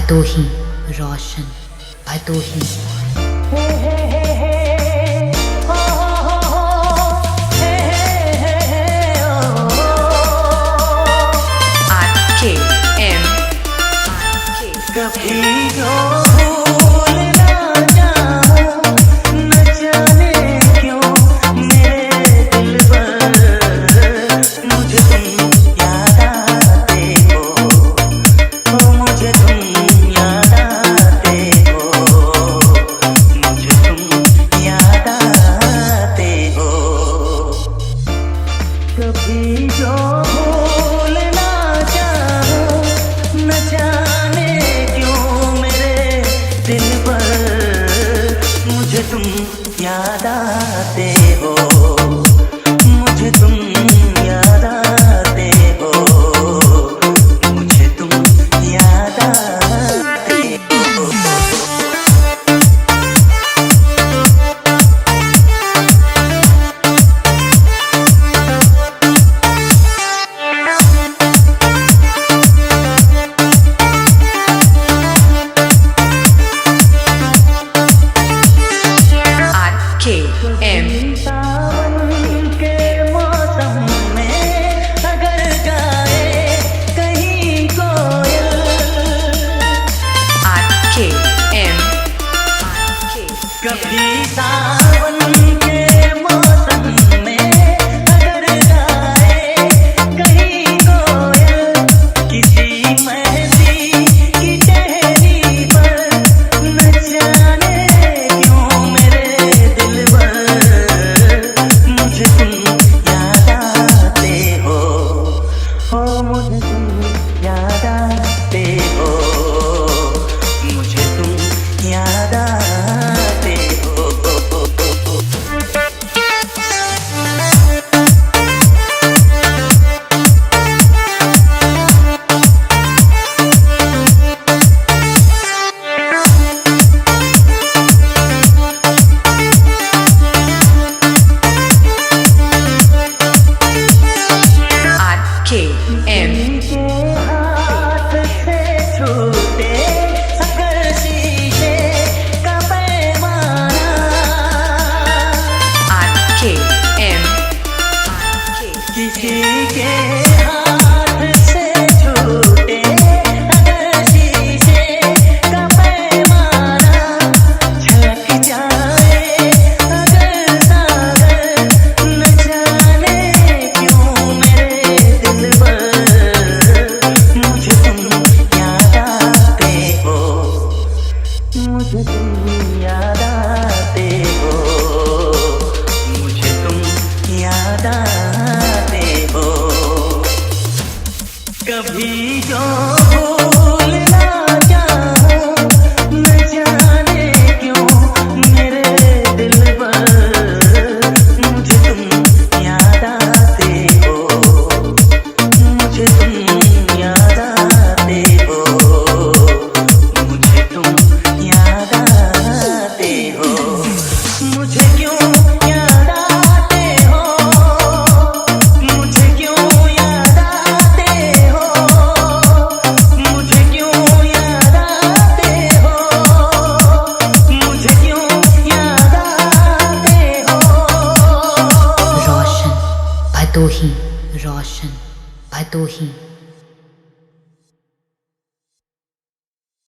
भदोही रोशन भदोही। कभी जो भूल ना जाऊं, न जाने क्यों मेरे दिल पर मुझे तुम याद आते हो, मुझे तुम याद आते हो, मुझे तुम याद आते हो। कभी जो भूल ना जाऊं, न जाने दिल पर मुझे तुम याद आते हो, मुझे तुम याद आते हो, मुझे तुम याद आते हो। सावन के मौसम में अगर गाए कहीं कोयल, कभी सावन के मौसम में अगर गाए कहीं कोयल, किसी महफिल की टहनी पर न जाने क्यों मेरे दिल पर मुझे तुम याद आते हो, मुझे तुम याद आते हो, मुझे तुम याद आते हो। हाथ से छूटे अगर शीशे का पैमाना, किसी के हाथ से छूटे अगर शीशे का पैमाना, झलक जाए अगर सागर, न जाने क्यों मेरे दिल पर मुझे तुम याद आते हो, मुझे तुम याद आते हो, मुझे तुम याद आते हो। कभी जो भूल ना जाऊं, न जाने क्यों मेरे दिल पर मुझे तुम याद आते हो, मुझे तुम याद आते हो, मुझे तुम याद आते हो। मुझे क्यों याद आते हो, मुझे क्यों याद आते हो, मुझे क्यों याद आते हो, मुझे क्यों याद आते हो। रोशन भदोही रोशन भदोही।